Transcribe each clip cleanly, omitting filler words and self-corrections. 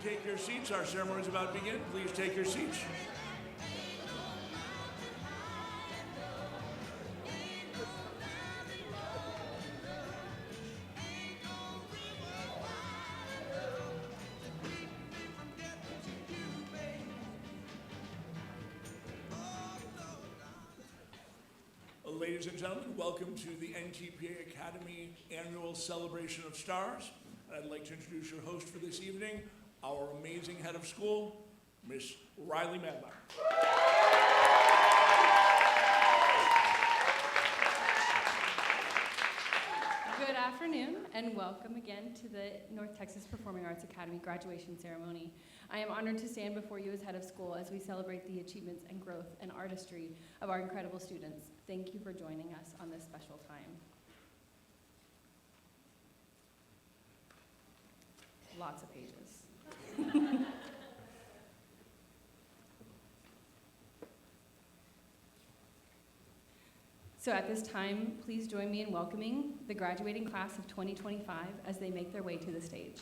take your seats. Our ceremony is about to begin. Please take your seats. Ladies and gentlemen, welcome to the NTPA Academy Annual Celebration of Stars. I'd like to introduce your host for this evening, our amazing head of school, Miss Riley Madlock. Good afternoon, and welcome again to the North Texas Performing Arts Academy graduation ceremony. I am honored to stand before you as head of school as we celebrate the achievements and growth and artistry of our incredible students. Thank you for joining us on this special time. Lots of pages. So at this time, please join me in welcoming the graduating class of 2025 as they make their way to the stage.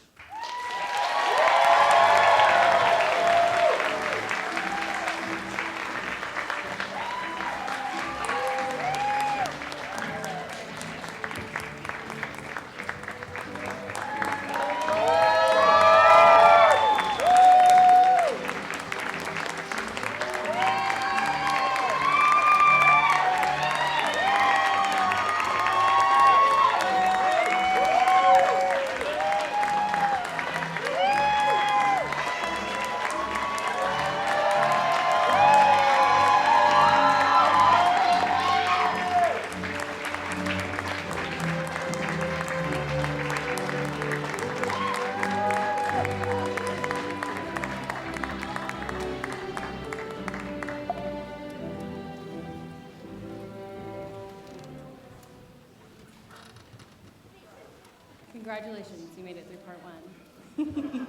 Congratulations, you made it through part one.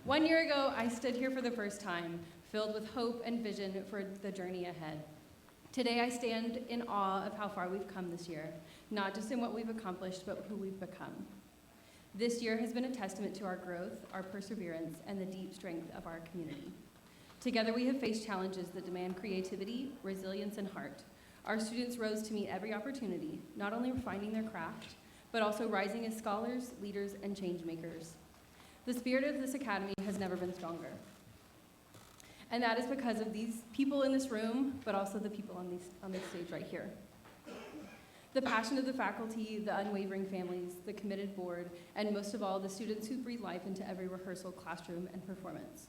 1 year ago, I stood here for the first time, filled with hope and vision for the journey ahead. Today, I stand in awe of how far we've come this year, not just in what we've accomplished, but who we've become. This year has been a testament to our growth, our perseverance, and the deep strength of our community. Together, we have faced challenges that demand creativity, resilience, and heart. Our students rose to meet every opportunity, not only refining their craft, but also rising as scholars, leaders, and change makers. The spirit of this academy has never been stronger. And that is because of these people in this room, but also the people on this stage right here. The passion of the faculty, the unwavering families, the committed board, and most of all, the students who breathe life into every rehearsal, classroom, and performance.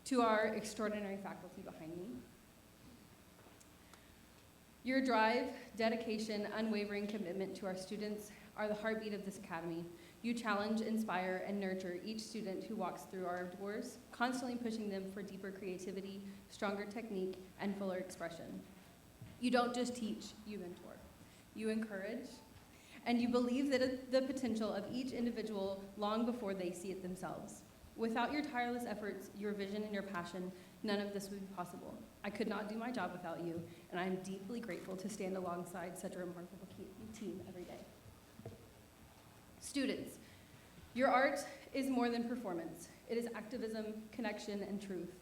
To our extraordinary faculty behind me, your drive, dedication, unwavering commitment to our students are the heartbeat of this academy. You challenge, inspire, and nurture each student who walks through our doors, constantly pushing them for deeper creativity, stronger technique, and fuller expression. You don't just teach, you mentor. You encourage, and you believe that the potential of each individual long before they see it themselves. Without your tireless efforts, your vision, and your passion, none of this would be possible. I could not do my job without you, and I am deeply grateful to stand alongside such a remarkable team every day. Students, your art is more than performance. It is activism, connection, and truth.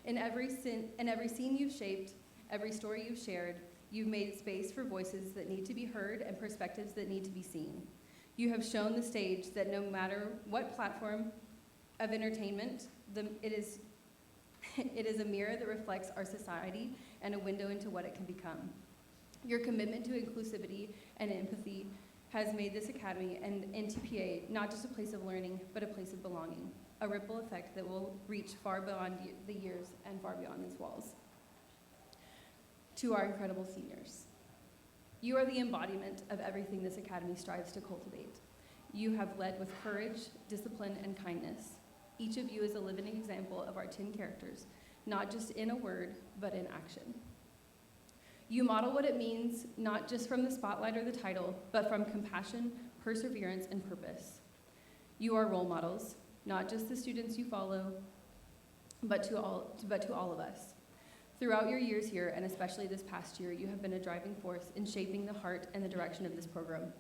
In every scene you've shaped, every story you've shared, you've made space for voices that need to be heard and perspectives that need to be seen. You have shown the stage that no matter what platform of entertainment, it is a mirror that reflects our society and a window into what it can become. Your commitment to inclusivity and empathy has made this academy and NTPA not just a place of learning, but a place of belonging, a ripple effect that will reach far beyond the years and far beyond these walls. To our incredible seniors, you are the embodiment of everything this academy strives to cultivate. You have led with courage, discipline, and kindness. Each of you is a living example of our 10 characters, not just in a word, but in action. You model what it means, not just from the spotlight or the title, but from compassion, perseverance, and purpose. You are role models, not just the students you follow, but to all of us. Throughout your years here, and especially this past year, you have been a driving force in shaping the heart and the direction of this program.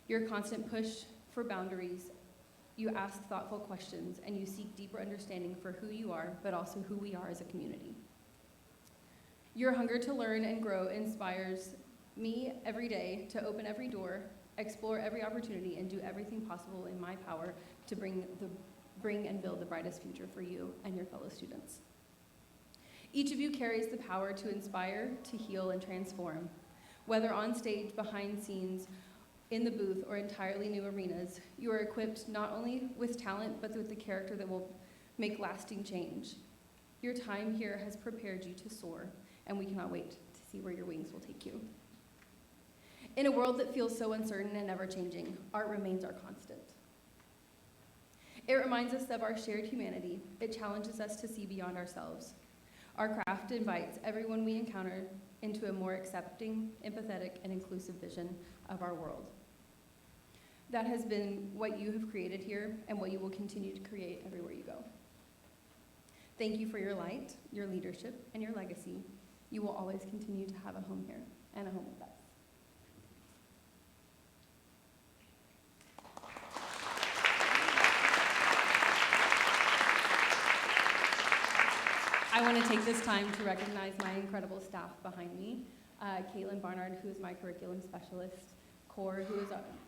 Your constant push for boundaries You ask thoughtful questions, and you seek deeper understanding for who you are, but also who we are as a community. Your hunger to learn and grow inspires me every day to open every door, explore every opportunity, and do everything possible in my power to bring and build the brightest future for you and your fellow students. Each of you carries the power to inspire, to heal, and transform. Whether on stage, behind scenes, in the booth, or entirely new arenas, you are equipped not only with talent, but with the character that will make lasting change. Your time here has prepared you to soar, and we cannot wait to see where your wings will take you. In a world that feels so uncertain and ever-changing, art remains our constant. It reminds us of our shared humanity. It challenges us to see beyond ourselves. Our craft invites everyone we encounter into a more accepting, empathetic, and inclusive vision of our world. That has been what you have created here and what you will continue to create everywhere you go. Thank you for your light, your leadership, and your legacy. You will always continue to have a home here and a home with us. I want to take this time to recognize my incredible staff behind me. Caitlin Barnard, who is my curriculum specialist,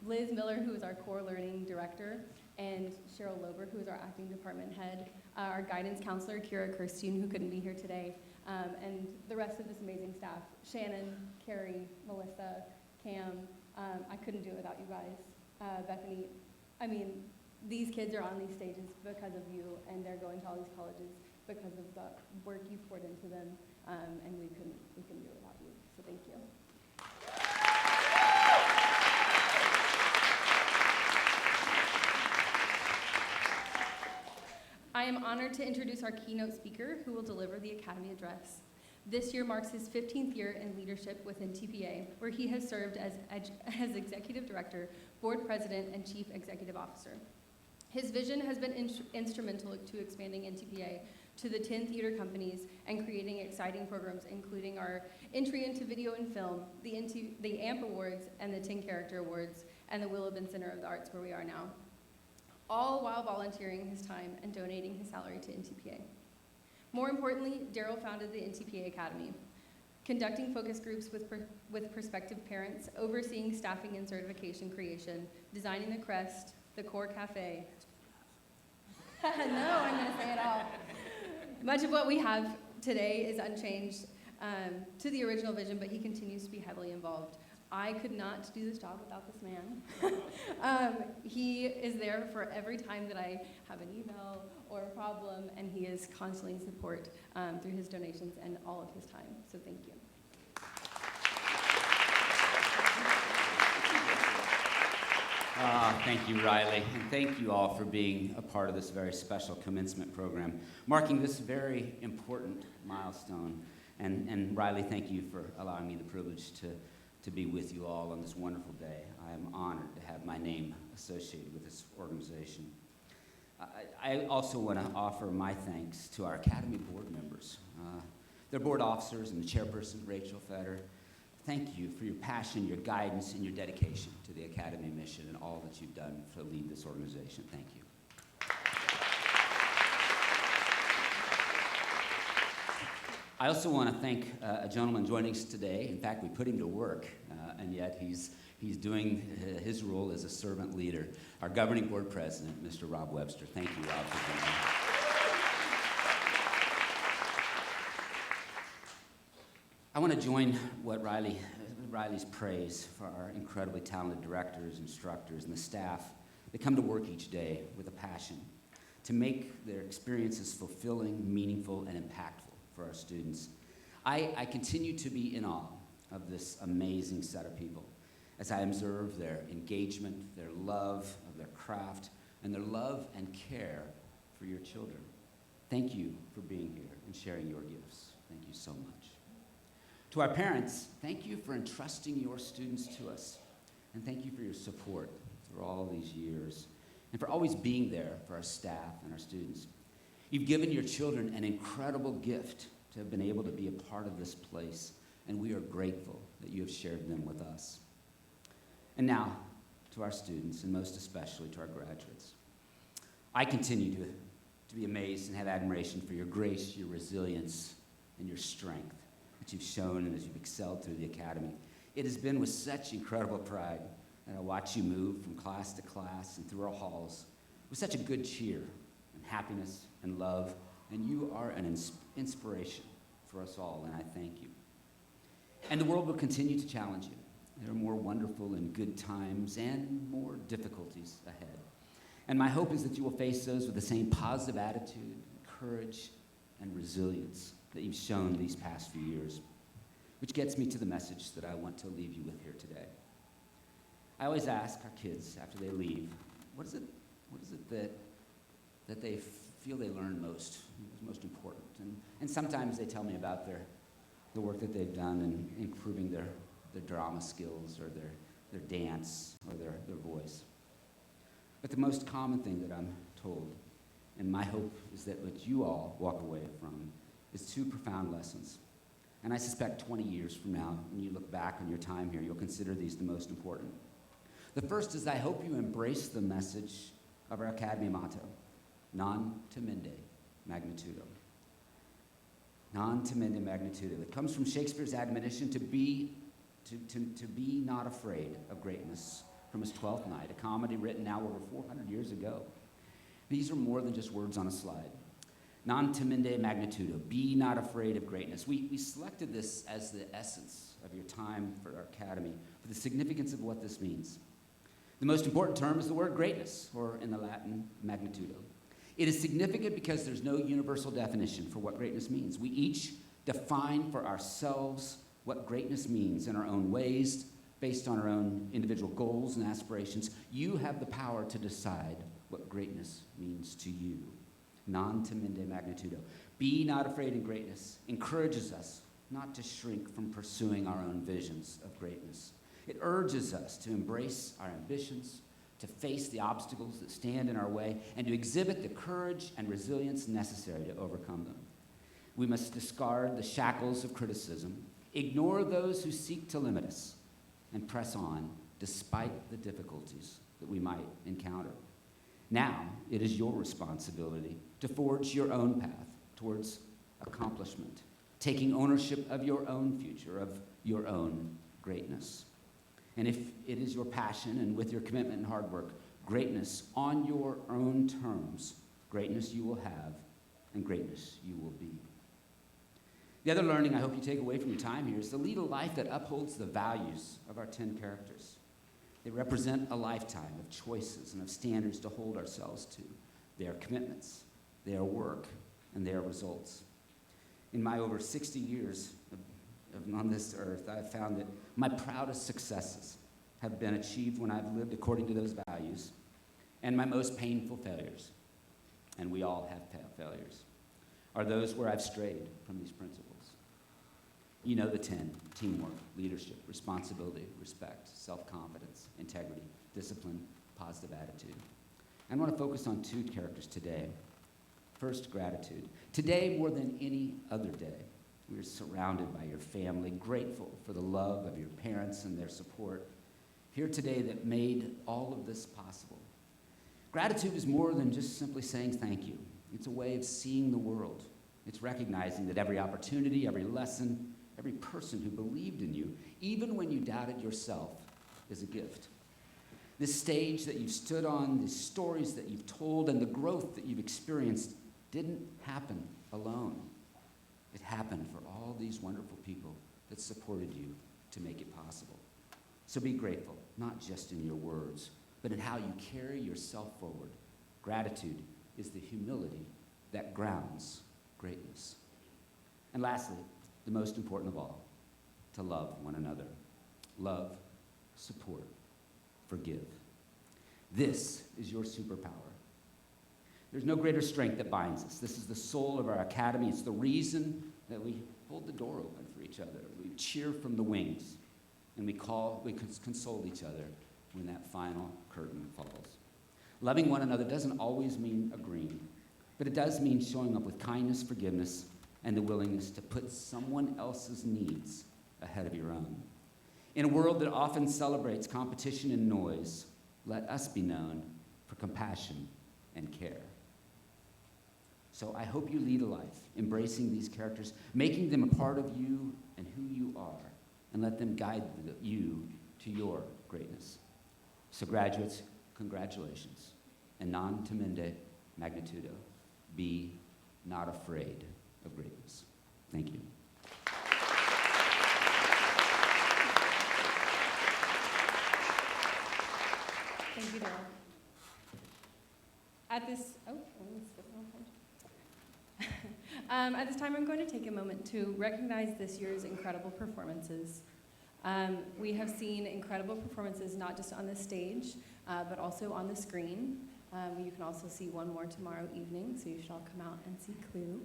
Liz Miller, who is our core learning director, and Cheryl Lober, who is our acting department head, our guidance counselor, Kira Kirstein, who couldn't be here today, and the rest of this amazing staff, Shannon, Carrie, Melissa, Cam. I couldn't do it without you guys. Bethany, I mean, these kids are on these stages because of you, and they're going to all these colleges because of the work you've poured into them, and we couldn't do it without you, so thank you. I am honored to introduce our keynote speaker who will deliver the Academy Address. This year marks his 15th year in leadership with NTPA, where he has served as Executive Director, Board President, and Chief Executive Officer. His vision has been instrumental to expanding NTPA to the 10 theater companies and creating exciting programs, including our entry into video and film, the AMP Awards and the 10 Character Awards, and the Willowbin Center of the Arts, where we are now, all while volunteering his time and donating his salary to NTPA. More importantly, Daryl founded the NTPA Academy, conducting focus groups with prospective parents, overseeing staffing and certification creation, designing the crest, the core cafe. No, I'm going to say it all. Much of what we have today is unchanged to the original vision, but he continues to be heavily involved. I could not do this job without this man. He is there for every time that I have an email or a problem, and he is constantly in support through his donations and all of his time, so thank you. Thank you, Riley, and thank you all for being a part of this very special commencement program, marking this very important milestone. And Riley, thank you for allowing me the privilege to be with you all on this wonderful day. I am honored to have my name associated with this organization. I also want to offer my thanks to our Academy board members, their board officers, and the chairperson, Rachel Fetter. Thank you for your passion, your guidance, and your dedication to the Academy mission and all that you've done to lead this organization. Thank you. I also want to thank a gentleman joining us today. In fact, we put him to work, and yet he's doing his role as a servant leader. Our governing board president, Mr. Rob Webster. Thank you, Rob, for being here. I want to join what Riley's praise for our incredibly talented directors, instructors, and the staff that come to work each day with a passion to make their experiences fulfilling, meaningful, and impactful for our students. I continue to be in awe of this amazing set of people as I observe their engagement, their love of their craft, and their love and care for your children. Thank you for being here and sharing your gifts. Thank you so much. To our parents, thank you for entrusting your students to us, and thank you for your support through all these years, and for always being there for our staff and our students. You've given your children an incredible gift to have been able to be a part of this place, and we are grateful that you have shared them with us. And now, to our students, and most especially to our graduates, I continue to be amazed and have admiration for your grace, your resilience, and your strength that you've shown and as you've excelled through the academy. It has been with such incredible pride that I watch you move from class to class and through our halls with such a good cheer and happiness and love, and you are an inspiration for us all, and I thank you. And the world will continue to challenge you. There are more wonderful and good times and more difficulties ahead. And my hope is that you will face those with the same positive attitude, courage, and resilience that you've shown these past few years, which gets me to the message that I want to leave you with here today. I always ask our kids after they leave, what is it that they feel they learn most important? And sometimes they tell me about the work that they've done in improving their drama skills or their dance or their voice. But the most common thing that I'm told, and my hope is that what you all walk away from, is two profound lessons. And I suspect 20 years from now, when you look back on your time here, you'll consider these the most important. The first is I hope you embrace the message of our Academy motto, non timende magnitudo. Non timende magnitudo. It comes from Shakespeare's admonition to be not afraid of greatness from his Twelfth Night, a comedy written now over 400 years ago. These are more than just words on a slide. Non timende magnitudo, be not afraid of greatness. We selected this as the essence of your time for our academy, for the significance of what this means. The most important term is the word greatness, or in the Latin, magnitudo. It is significant because there's no universal definition for what greatness means. We each define for ourselves what greatness means in our own ways, based on our own individual goals and aspirations. You have the power to decide what greatness means to you. Non timende magnitudo. Be not afraid in greatness encourages us not to shrink from pursuing our own visions of greatness. It urges us to embrace our ambitions, to face the obstacles that stand in our way, and to exhibit the courage and resilience necessary to overcome them. We must discard the shackles of criticism, ignore those who seek to limit us, and press on despite the difficulties that we might encounter. Now, it is your responsibility to forge your own path towards accomplishment, taking ownership of your own future, of your own greatness. And if it is your passion and with your commitment and hard work, greatness on your own terms, greatness you will have and greatness you will be. The other learning I hope you take away from your time here is to lead a life that upholds the values of our 10 characters. They represent a lifetime of choices and of standards to hold ourselves to, their commitments, their work, and their results. In my over 60 years on this earth, I've found that my proudest successes have been achieved when I've lived according to those values, and my most painful failures, and we all have failures, are those where I've strayed from these principles. You know the 10: teamwork, leadership, responsibility, respect, self-confidence, integrity, discipline, positive attitude. I want to focus on two characters today. First, gratitude. Today, more than any other day, we are surrounded by your family, grateful for the love of your parents and their support here today that made all of this possible. Gratitude is more than just simply saying thank you. It's a way of seeing the world. It's recognizing that every opportunity, every lesson, every person who believed in you, even when you doubted yourself, is a gift. This stage that you've stood on, the stories that you've told, and the growth that you've experienced didn't happen alone. It happened for all these wonderful people that supported you to make it possible. So be grateful, not just in your words, but in how you carry yourself forward. Gratitude is the humility that grounds greatness. And lastly, the most important of all, to love one another. Love, support, forgive. This is your superpower. There's no greater strength that binds us. This is the soul of our academy. It's the reason that we hold the door open for each other. We cheer from the wings, and we console each other when that final curtain falls. Loving one another doesn't always mean agreeing, but it does mean showing up with kindness, forgiveness, and the willingness to put someone else's needs ahead of your own. In a world that often celebrates competition and noise, let us be known for compassion and care. So I hope you lead a life embracing these characters, making them a part of you and who you are, and let them guide you to your greatness. So graduates, congratulations. And non timende magnitudo, be not afraid of greatness. Thank you. Thank you, Daryl. At this, let me skip one page. At this time, I'm going to take a moment to recognize this year's incredible performances. We have seen incredible performances not just on the stage, but also on the screen. You can also see one more tomorrow evening, so you should all come out and see Clue.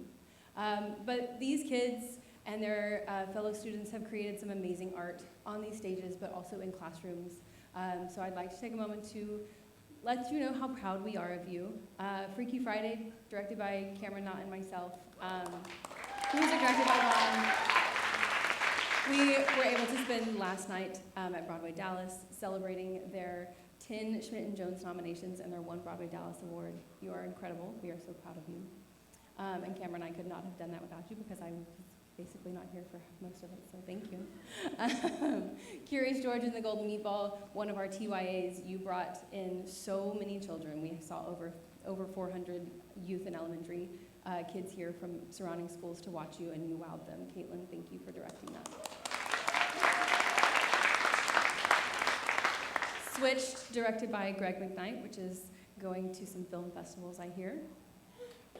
But these kids and their fellow students have created some amazing art on these stages, but also in classrooms. So I'd like to take a moment to let you know how proud we are of you. Freaky Friday, directed by Cameron Knott and myself. Music directed by Bob. We were able to spend last night at Broadway Dallas celebrating their 10 Schmidt and Jones nominations and their 1 Broadway Dallas award. You are incredible. We are so proud of you. And Cameron and I could not have done that without you because I was basically not here for most of it, so thank you. Curious George and the Golden Meatball, one of our TYAs, you brought in so many children. We saw over 400 youth and elementary kids here from surrounding schools to watch you, and you wowed them. Caitlin, thank you for directing that. Switched, directed by Greg McKnight, which is going to some film festivals, I hear.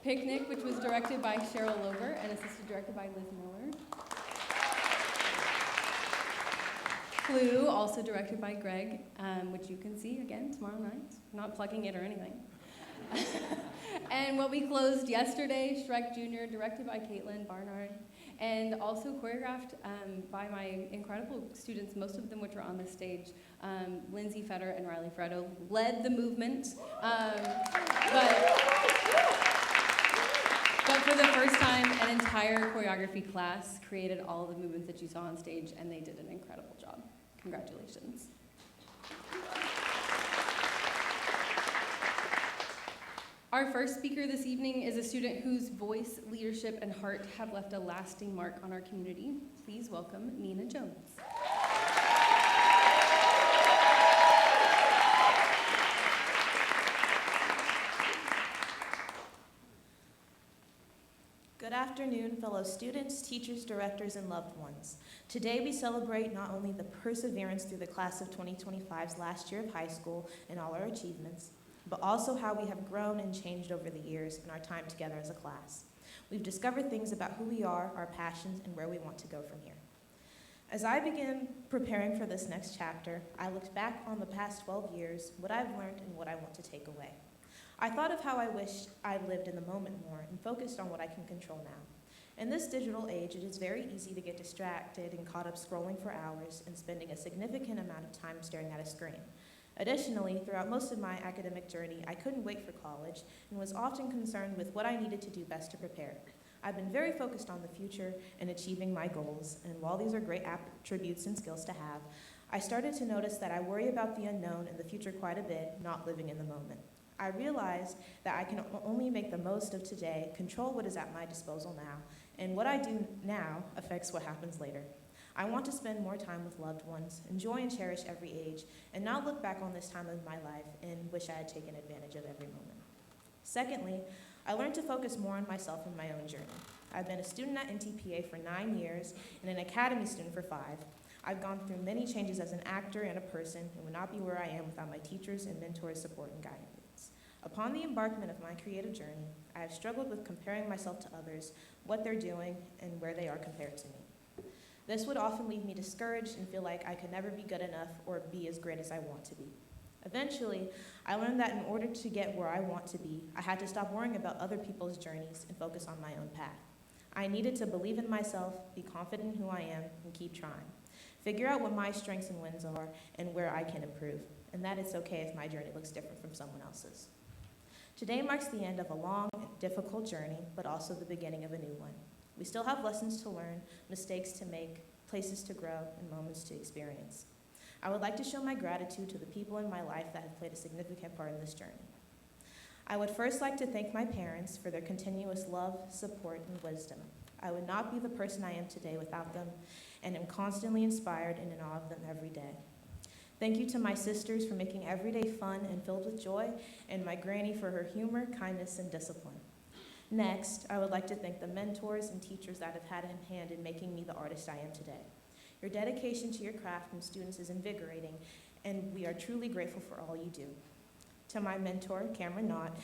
Picnic, which was directed by Cheryl Lover and assisted directed by Liz Miller. Clue, also directed by Greg, which you can see again tomorrow night. I'm not plugging it or anything. And what we closed yesterday, Shrek Jr., directed by Caitlin Barnard, and also choreographed by my incredible students, most of them which are on the stage. Lindsay Fetter and Riley Freddo led the movement. But for the first time, an entire choreography class created all of the movements that you saw on stage, and they did an incredible job. Congratulations. Our first speaker this evening is a student whose voice, leadership, and heart have left a lasting mark on our community. Please welcome Nina Jones. Good afternoon, fellow students, teachers, directors, and loved ones. Today we celebrate not only the perseverance through the class of 2025's last year of high school and all our achievements, but also how we have grown and changed over the years in our time together as a class. We've discovered things about who we are, our passions, and where we want to go from here. As I began preparing for this next chapter, I looked back on the past 12 years, what I've learned, and what I want to take away. I thought of how I wish I lived in the moment more and focused on what I can control now. In this digital age, it is very easy to get distracted and caught up scrolling for hours and spending a significant amount of time staring at a screen. Additionally, throughout most of my academic journey, I couldn't wait for college and was often concerned with what I needed to do best to prepare. I've been very focused on the future and achieving my goals, and while these are great attributes and skills to have, I started to notice that I worry about the unknown and the future quite a bit, not living in the moment. I realized that I can only make the most of today, control what is at my disposal now, and what I do now affects what happens later. I want to spend more time with loved ones, enjoy and cherish every age, and not look back on this time of my life and wish I had taken advantage of every moment. Secondly, I learned to focus more on myself and my own journey. I've been a student at NTPA for 9 years and an academy student for 5. I've gone through many changes as an actor and a person and would not be where I am without my teachers and mentors' support and guidance. Upon the embarkment of my creative journey, I have struggled with comparing myself to others, what they're doing, and where they are compared to me. This would often leave me discouraged and feel like I could never be good enough or be as great as I want to be. Eventually, I learned that in order to get where I want to be, I had to stop worrying about other people's journeys and focus on my own path. I needed to believe in myself, be confident in who I am, and keep trying. Figure out what my strengths and wins are and where I can improve, and that it's okay if my journey looks different from someone else's. Today marks the end of a long, difficult journey, but also the beginning of a new one. We still have lessons to learn, mistakes to make, places to grow, and moments to experience. I would like to show my gratitude to the people in my life that have played a significant part in this journey. I would first like to thank my parents for their continuous love, support, and wisdom. I would not be the person I am today without them, and am constantly inspired and in awe of them every day. Thank you to my sisters for making every day fun and filled with joy, and my granny for her humor, kindness, and discipline. Next, I would like to thank the mentors and teachers that have had a hand in making me the artist I am today. Your dedication to your craft and students is invigorating, and we are truly grateful for all you do. To my mentor, Cameron Knott,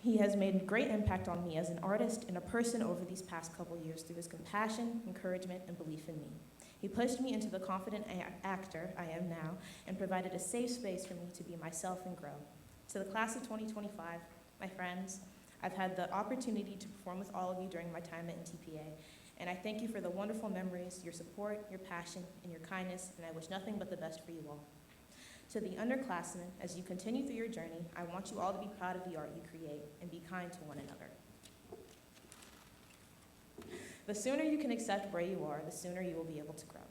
he has made a great impact on me as an artist and a person over these past couple years through his compassion, encouragement, and belief in me. He pushed me into the confident actor I am now and provided a safe space for me to be myself and grow. To the class of 2025, my friends, I've had the opportunity to perform with all of you during my time at NTPA, and I thank you for the wonderful memories, your support, your passion, and your kindness, and I wish nothing but the best for you all. To the underclassmen, as you continue through your journey, I want you all to be proud of the art you create and be kind to one another. The sooner you can accept where you are, the sooner you will be able to grow.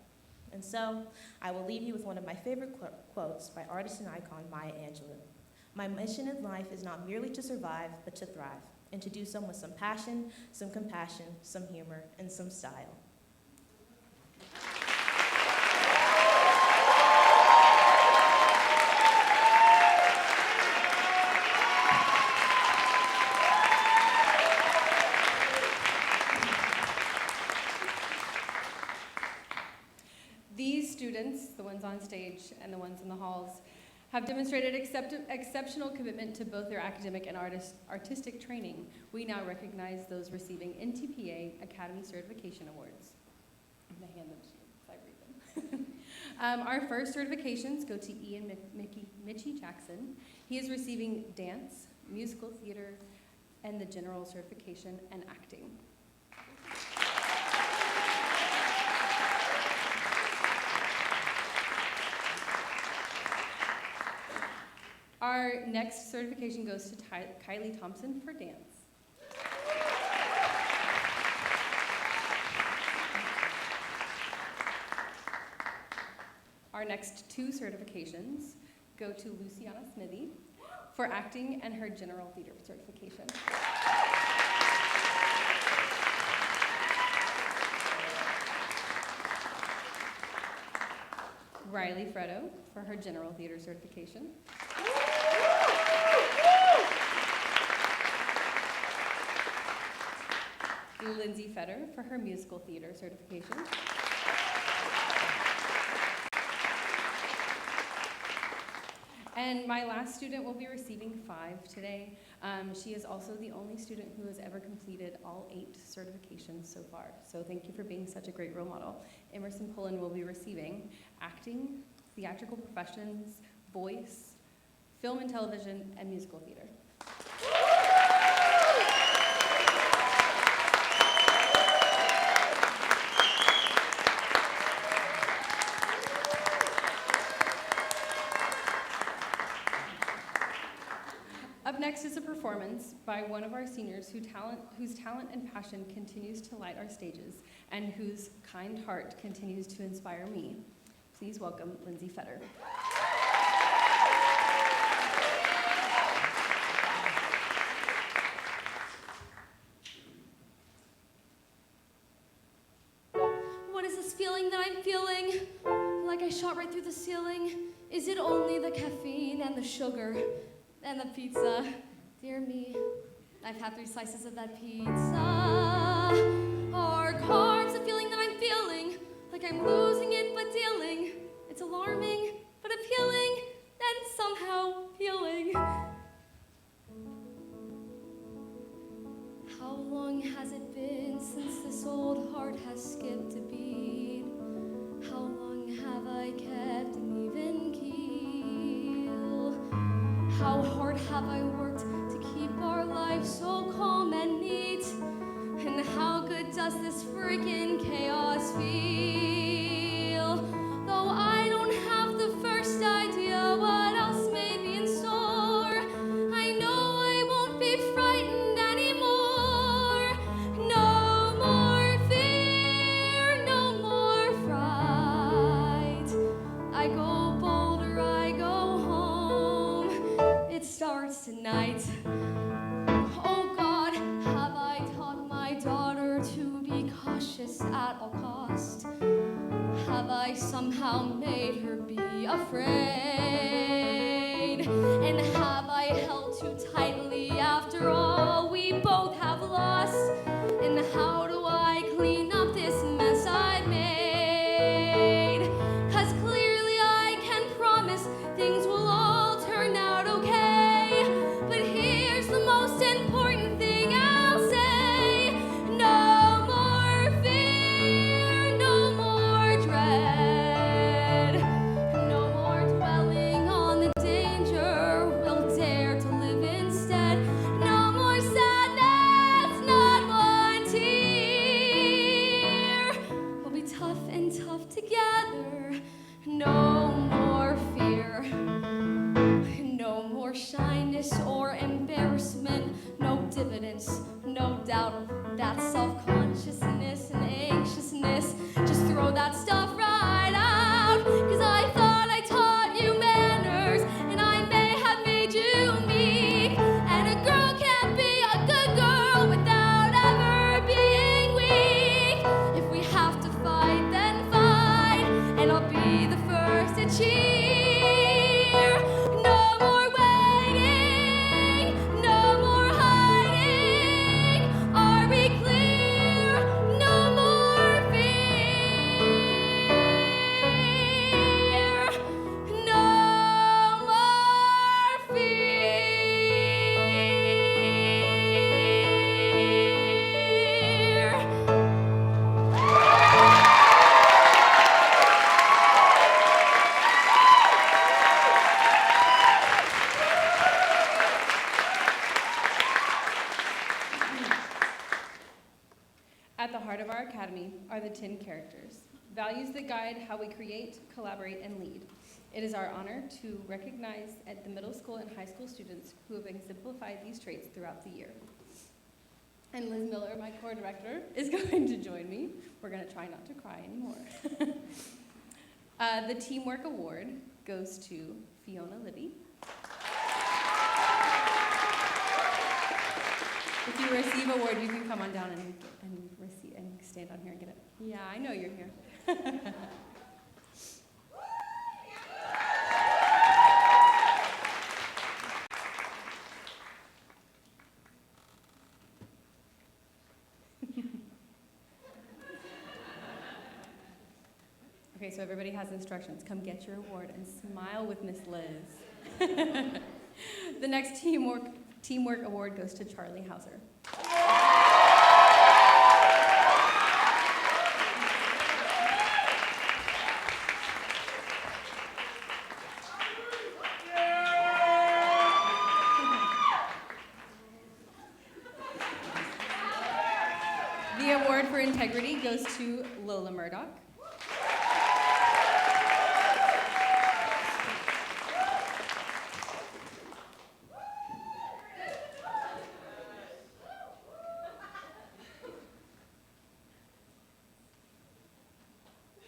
And so, I will leave you with one of my favorite quotes by artist and icon Maya Angelou. My mission in life is not merely to survive, but to thrive, and to do so with some passion, some compassion, some humor, and some style. These students, the ones on stage and the ones in the halls, have demonstrated exceptional commitment to both their academic and artistic training. We now recognize those receiving NTPA Academy Certification Awards. I'm going to hand them to you as I read them. Our first certifications go to Ian Mitchie Jackson. He is receiving dance, musical theater, and the general certification and acting. Our next certification goes to Kylie Thompson for dance. Our next two certifications go to Luciana Smithy for acting and her general theater certification. Riley Freddo for her general theater certification. Lindsay Fetter for her musical theater certification. And my last student will be receiving 5 today. She is also the only student who has ever completed all 8 certifications so far. So thank you for being such a great role model. Emerson Pullen will be receiving acting, theatrical professions, voice, film and television, and musical theater. Up next is a performance by one of our seniors whose talent and passion continues to light our stages and whose kind heart continues to inspire me. Please welcome Lindsay Fetter. What is this feeling that I'm feeling? Like I shot right through the ceiling? Is it only the caffeine and the sugar and the pizza? Dear me, I've had 3 slices of that pizza. Are carbs the feeling that I'm feeling? Like I'm losing it but dealing. It's alarming but appealing and somehow healing. How long has it been since this old heart has skipped a beat? How long have I kept an even keel? How hard have I worked to keep our life so calm and neat? And how good does this freaking chaos feel? Though I don't have the first idea what else may be in store, I know I won't be frightened anymore. No more fear, no more fright. I go bolder, I go home. It starts tonight. I somehow made her be afraid? And have I held too tightly after all we both have lost? And how do I clean up this mess I've made? 'Cause clearly I can promise things will all turn out okay. But here's the most important thing I'll say. No more fear, no more dread. No more dwelling on the danger, we'll dare to live instead. No more sadness, not one tear. We'll be tough and tough together. No more fear. No more shyness or embarrassment. No dividends, no doubt of that self-consciousness and anxiousness. Just throw that stuff right out. 'Cause I thought I taught you manners, and I may have made you meek. And a girl can't be a good girl without ever being weak. If we have to fight, then fight, and I'll be the first to cheer. No more waiting, no more hiding. Are we clear? No more fear. No more fear. At the heart of our academy are the 10 characters, values that guide how we create, collaborate, and lead. It is our honor to recognize at the middle school and high school students who have exemplified these traits throughout the year. And Liz Miller, my core director, is going to join me. We're going to try not to cry anymore. The Teamwork Award goes to Fiona Libby. If you receive an award, you can come on down and receive and stand on here and get it. Yeah, I know you're here. Okay, so everybody has instructions. Come get your award and smile with Miss Liz. The next Teamwork Award goes to Charlie Hauser. The award for integrity goes to Lola Murdoch.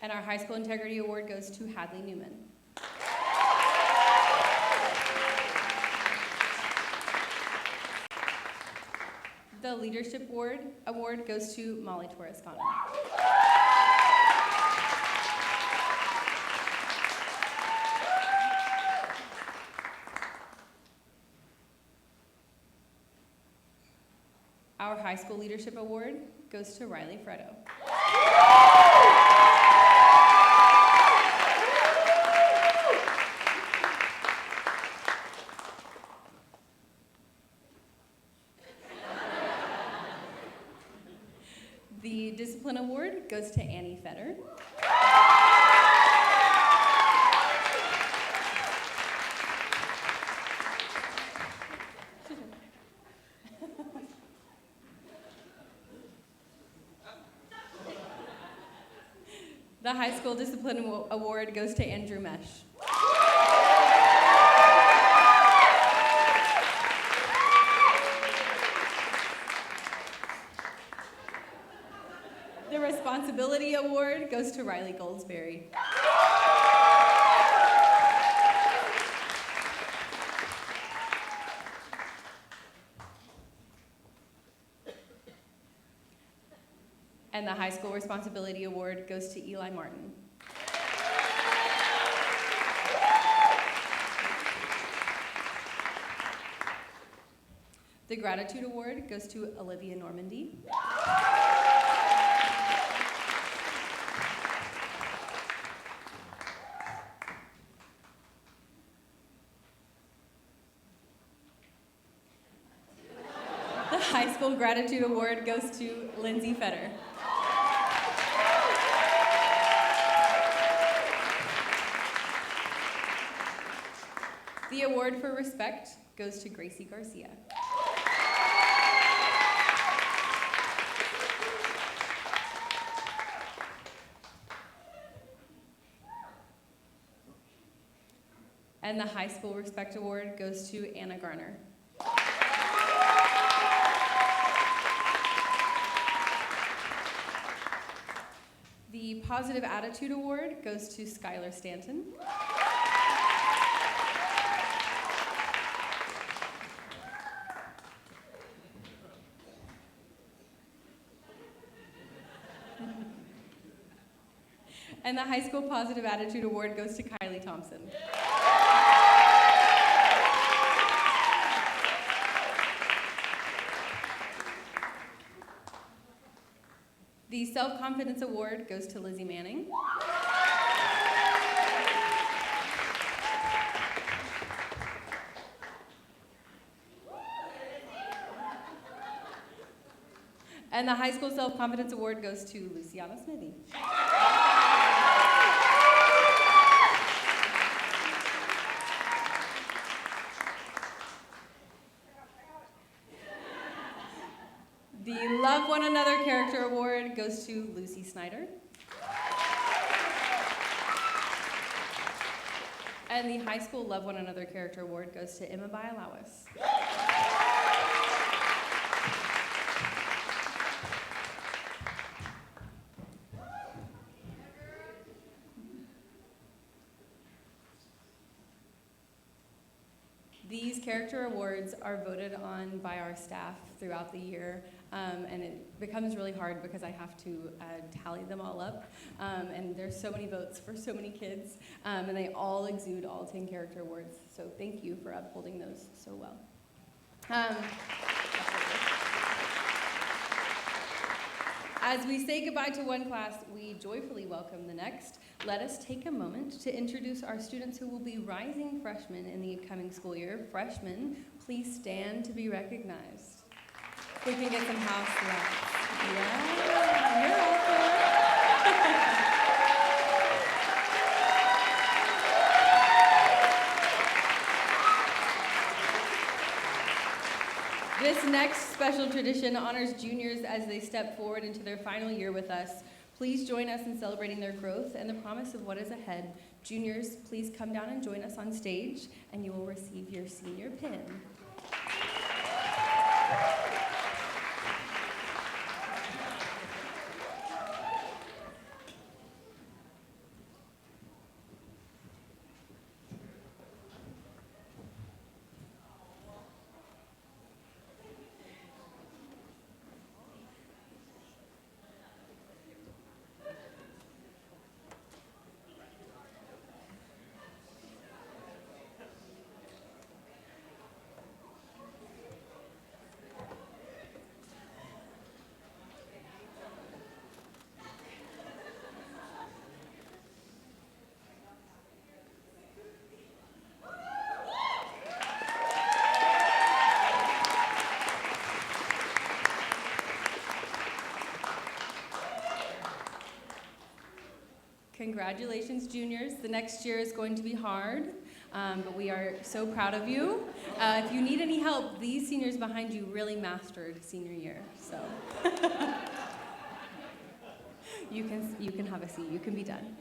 And our High School Integrity Award goes to Hadley Newman. The Leadership Award goes to Molly Torres-Connor. Our High School Leadership Award goes to Riley Freddo. The Discipline Award goes to Annie Fetter. The High School Discipline Award goes to Andrew Mesh. The Responsibility Award goes to Riley Goldsberry. And the High School Responsibility Award goes to Eli Martin. The Gratitude Award goes to Olivia Normandy. The High School Gratitude Award goes to Lindsay Fetter. The award for respect goes to Gracie Garcia. And the High School Respect Award goes to Anna Garner. The Positive Attitude Award goes to Skylar Stanton. And the High School Positive Attitude Award goes to Kylie Thompson. The Self-Confidence Award goes to Lizzie Manning. And the High School Self-Confidence Award goes to Luciana Smithy. The Love One Another Character Award goes to Lucy Snyder. And the High School Love One Another Character Award goes to Emma Bialawis. These character awards are voted on by our staff throughout the year, and it becomes really hard because I have to tally them all up, and there's so many votes for so many kids, and they all exude all 10 character awards, so thank you for upholding those so well. As we say goodbye to one class, we joyfully welcome the next. Let us take a moment to introduce our students who will be rising freshmen in the upcoming school year. Freshmen, please stand to be recognized. We can get some house claps. Yeah, you're welcome. This next special tradition honors juniors as they step forward into their final year with us. Please join us in celebrating their growth and the promise of what is ahead. Juniors, please come down and join us on stage, and you will receive your senior pin. Congratulations, juniors. The next year is going to be hard, but we are so proud of you. If you need any help, these seniors behind you really mastered senior year, so. You can have a seat. You can be done.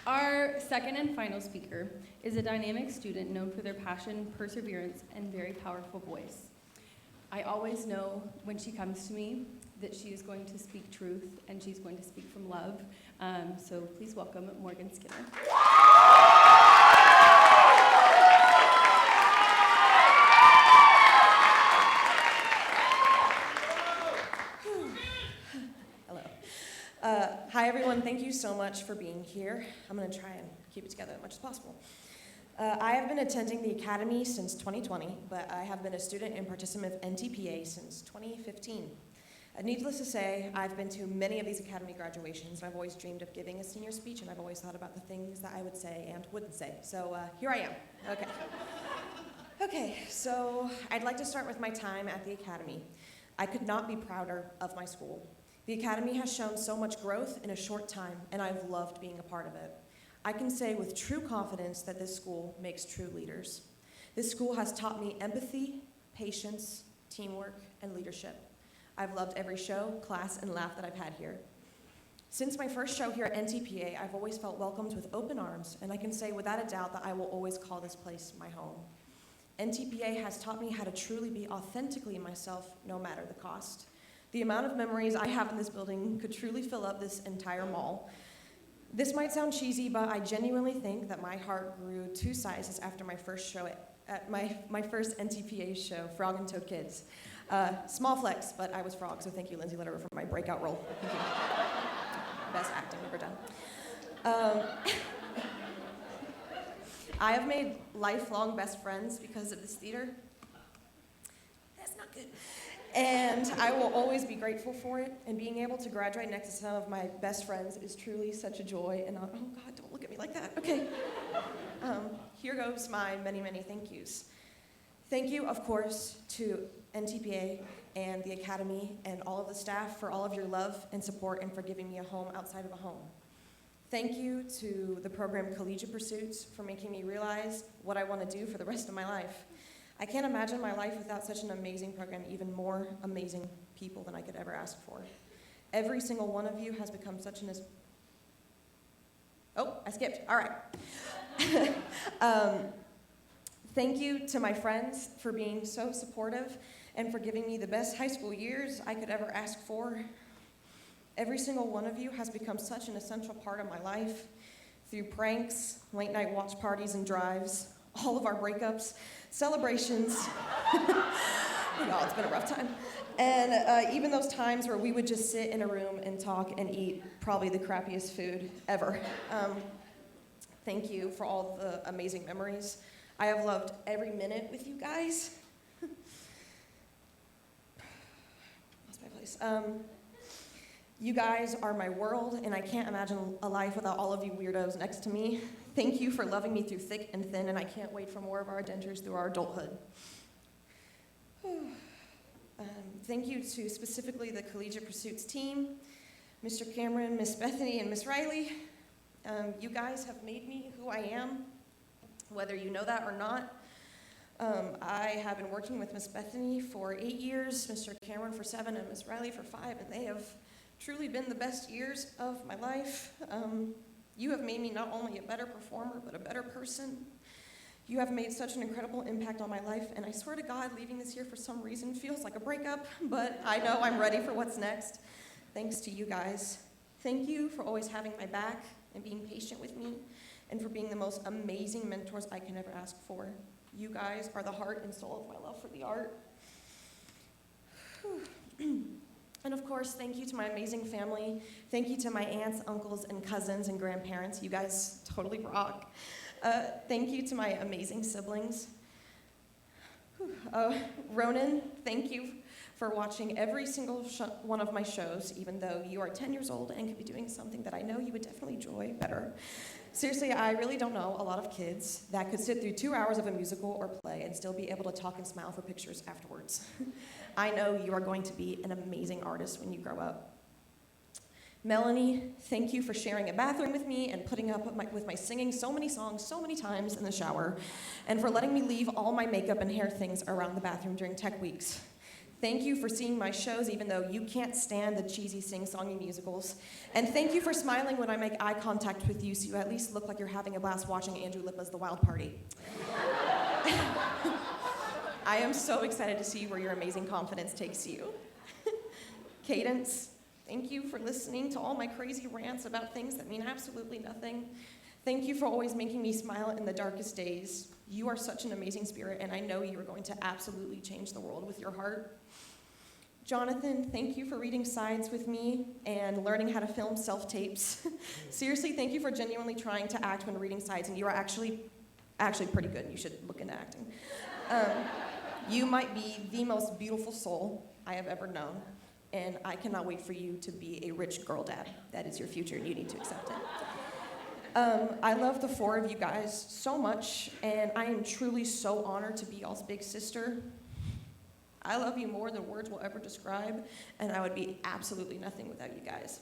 Our second and final speaker is a dynamic student known for their passion, perseverance, and very powerful voice. I always know when she comes to me that she is going to speak truth and she's going to speak from love. So please welcome Morgan Skinner. Hello. Hi, everyone. Thank you so much for being here. I'm going to try and keep it together as much as possible. I have been attending the Academy since 2020, but I have been a student and participant of NTPA since 2015. Needless to say, I've been to many of these Academy graduations, and I've always dreamed of giving a senior speech, and I've always thought about the things that I would say and wouldn't say. So here I am. Okay. Okay, so I'd like to start with my time at the Academy. I could not be prouder of my school. The Academy has shown so much growth in a short time, and I've loved being a part of it. I can say with true confidence that this school makes true leaders. This school has taught me empathy, patience, teamwork, and leadership. I've loved every show, class, and laugh that I've had here. Since my first show here at NTPA, I've always felt welcomed with open arms, and I can say without a doubt that I will always call this place my home. NTPA has taught me how to truly be authentically myself, no matter the cost. The amount of memories I have in this building could truly fill up this entire mall. This might sound cheesy, but I genuinely think that my heart grew 2 sizes after my first show at my first NTPA show, Frog and Toad Kids. Small flex, but I was Frog, so thank you, Lindsay Lederer, for my breakout role. Thank you. Best acting ever done. I have made lifelong best friends because of this theater. That's not good. And I will always be grateful for it. And being able to graduate next to some of my best friends is truly such a joy. And oh God, don't look at me like that. Okay. Here goes my many, many thank yous. Thank you, of course, to NTPA and the Academy and all of the staff for all of your love and support and for giving me a home outside of a home. Thank you to the program Collegiate Pursuits for making me realize what I want to do for the rest of my life. I can't imagine my life without such an amazing program, even more amazing people than I could ever ask for. Every single one of you has become such an... Oh, I skipped. All right. Thank you to my friends for being so supportive and for giving me the best high school years I could ever ask for. Every single one of you has become such an essential part of my life through pranks, late night watch parties and drives, all of our breakups, celebrations. Oh, it's been a rough time. And even those times where we would just sit in a room and talk and eat probably the crappiest food ever. Thank you for all the amazing memories. I have loved every minute with you guys. Lost my place. You guys are my world, and I can't imagine a life without all of you weirdos next to me. Thank you for loving me through thick and thin, and I can't wait for more of our adventures through our adulthood. Thank you to specifically the Collegiate Pursuits team, Mr. Cameron, Miss Bethany, and Miss Riley. You guys have made me who I am, whether you know that or not. I have been working with Miss Bethany for 8 years, Mr. Cameron for 7, and Miss Riley for 5, and they have truly been the best years of my life. You have made me not only a better performer, but a better person. You have made such an incredible impact on my life, and I swear to God, leaving this year for some reason feels like a breakup, but I know I'm ready for what's next. Thanks to you guys. Thank you for always having my back and being patient with me, and for being the most amazing mentors I can ever ask for. You guys are the heart and soul of my love for the art. And of course, thank you to my amazing family. Thank you to my aunts, uncles, and cousins and grandparents. You guys totally rock. Thank you to my amazing siblings. Ronan, thank you for watching every single one of my shows, even though you are 10 years old and could be doing something that I know you would definitely enjoy better. Seriously, I really don't know a lot of kids that could sit through 2 hours of a musical or play and still be able to talk and smile for pictures afterwards. I know you are going to be an amazing artist when you grow up. Melanie, thank you for sharing a bathroom with me and putting up with my singing so many songs so many times in the shower, and for letting me leave all my makeup and hair things around the bathroom during tech weeks. Thank you for seeing my shows even though you can't stand the cheesy sing-songy musicals. And thank you for smiling when I make eye contact with you so you at least look like you're having a blast watching Andrew Lippa's The Wild Party. I am so excited to see where your amazing confidence takes you. Cadence, thank you for listening to all my crazy rants about things that mean absolutely nothing. Thank you for always making me smile in the darkest days. You are such an amazing spirit, and I know you are going to absolutely change the world with your heart. Jonathan, thank you for reading science with me and learning how to film self-tapes. Seriously, thank you for genuinely trying to act when reading science, and you are actually pretty good. You should look into acting. You might be the most beautiful soul I have ever known, and I cannot wait for you to be a rich girl dad. That is your future, and you need to accept it. I love the four of you guys so much, and I am truly so honored to be y'all's big sister. I love you more than words will ever describe, and I would be absolutely nothing without you guys.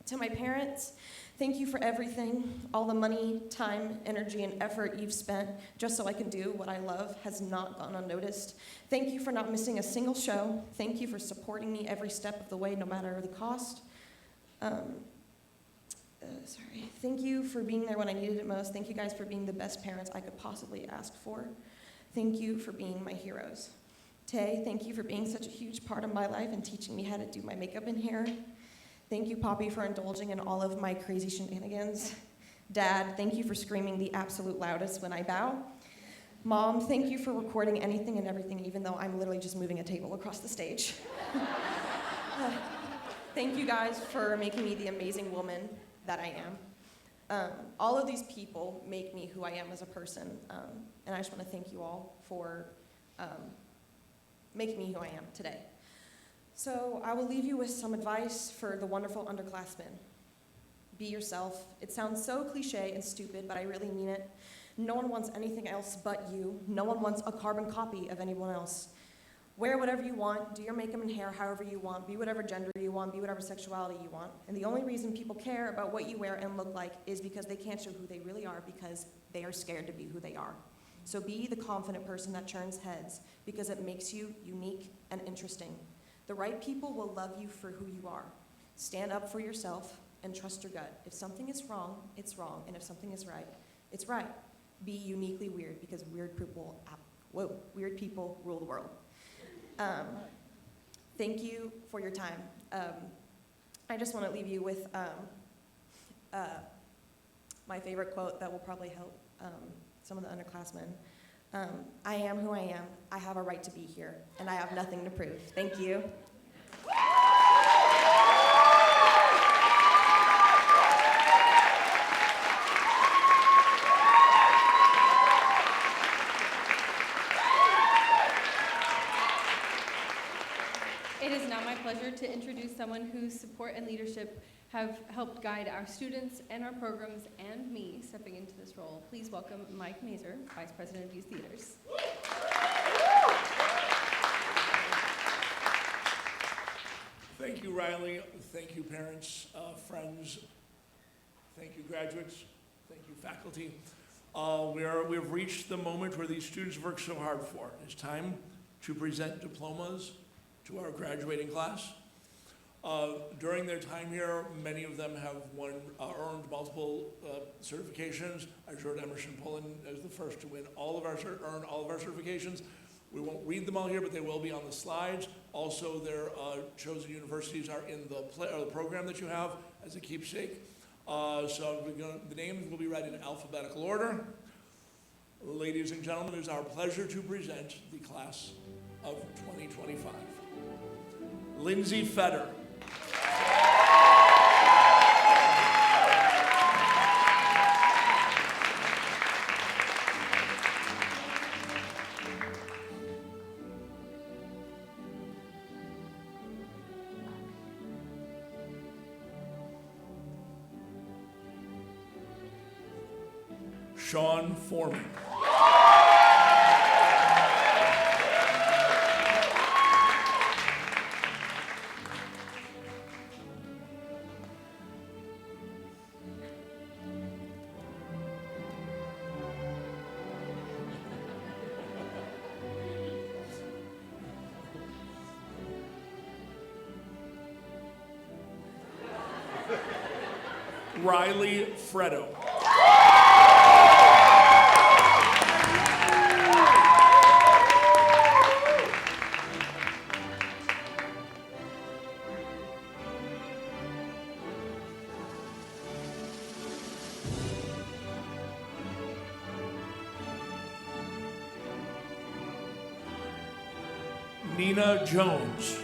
To my parents, thank you for everything. All the money, time, energy, and effort you've spent just so I can do what I love has not gone unnoticed. Thank you for not missing a single show. Thank you for supporting me every step of the way, no matter the cost. Thank you for being there when I needed it most. Thank you guys for being the best parents I could possibly ask for. Thank you for being my heroes. Tay, thank you for being such a huge part of my life and teaching me how to do my makeup and hair. Thank you, Poppy, for indulging in all of my crazy shenanigans. Dad, thank you for screaming the absolute loudest when I bow. Mom, thank you for recording anything and everything, even though I'm literally just moving a table across the stage. Thank you guys for making me the amazing woman that I am. All of these people make me who I am as a person, and I just want to thank you all for making me who I am today. So I will leave you with some advice for the wonderful underclassmen. Be yourself. It sounds so cliche and stupid, but I really mean it. No one wants anything else but you. No one wants a carbon copy of anyone else. Wear whatever you want, do your makeup and hair however you want, be whatever gender you want, be whatever sexuality you want. And the only reason people care about what you wear and look like is because they can't show who they really are because they are scared to be who they are. So be the confident person that turns heads because it makes you unique and interesting. The right people will love you for who you are. Stand up for yourself and trust your gut. If something is wrong, it's wrong. And if something is right, it's right. Be uniquely weird because weird people rule the world. Thank you for your time. I just want to leave you with my favorite quote that will probably help some of the underclassmen. I am who I am. I have a right to be here, and I have nothing to prove. Thank you. It is now my pleasure to introduce someone whose support and leadership have helped guide our students and our programs and me stepping into this role. Please welcome Mike Mazer, Vice President of Youth Theaters. Thank you, Riley. Thank you, parents, friends. Thank you, graduates. Thank you, faculty. We've reached the moment where these students work so hard for. It's time to present diplomas to our graduating class. During their time here, many of them have earned multiple certifications. I heard Emerson Pullen as the first to earn all of our certifications. We won't read them all here, but they will be on the slides. Also, their chosen universities are in the program that you have as a keepsake. So the names will be read in alphabetical order. Ladies and gentlemen, it is our pleasure to present the class of 2025. Lindsay Fetter. Sean Foreman. Riley Fredo. Nina Jones.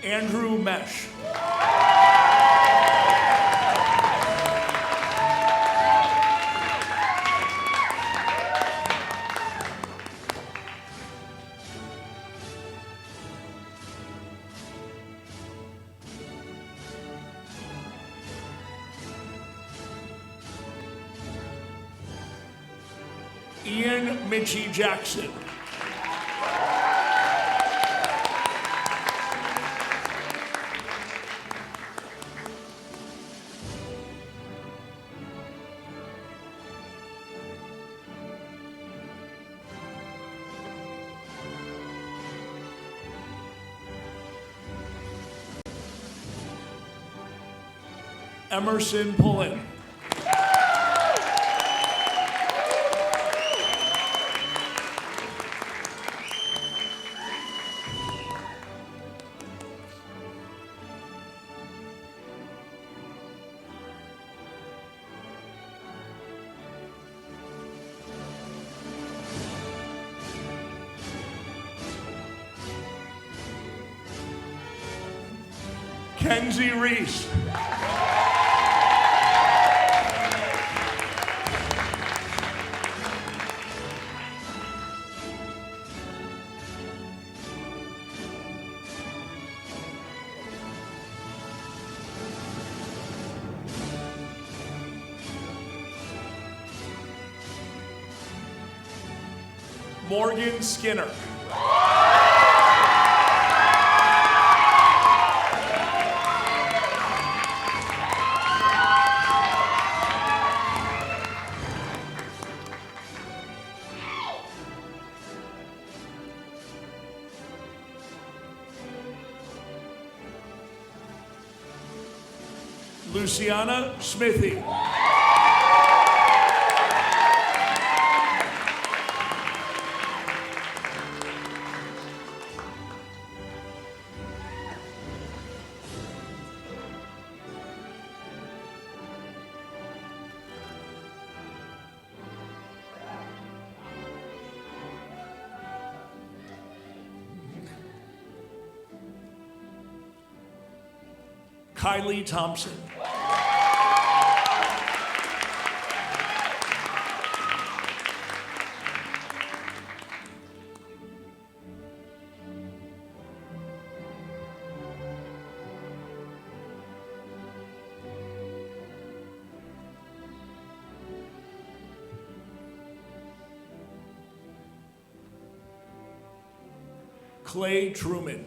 Andrew Mesh. Ian Mitchie Jackson. Emerson Pullen. Kenzie Reese. Morgan Skinner. Luciana Smithy. Kylie Thompson. Clay Truman.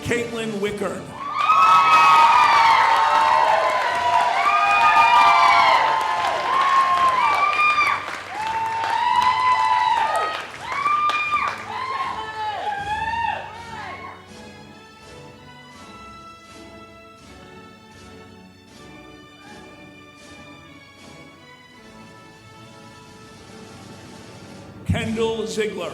Caitlin Wickern. Kendall Ziegler.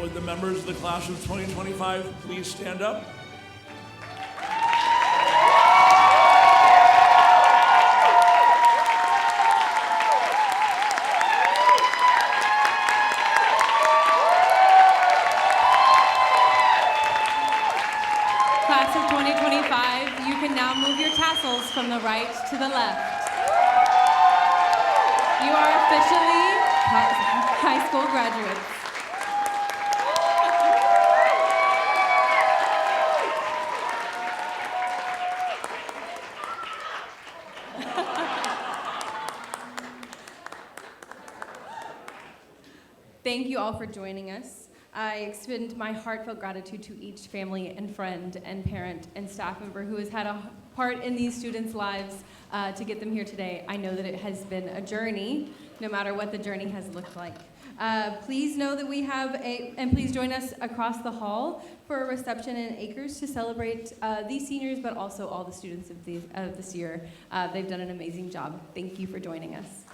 Would the members of the class of 2025 please stand up? class of 2025, you can now move your tassels from the right to the left. You are officially high school graduates. Thank you all for joining us. I extend my heartfelt gratitude to each family and friend and parent and staff member who has had a part in these students' lives to get them here today. I know that it has been a journey, no matter what the journey has looked like. Please know that we have and please join us across the hall for a reception in Acres to celebrate these seniors, but also all the students of this year. They've done an amazing job. Thank you for joining us.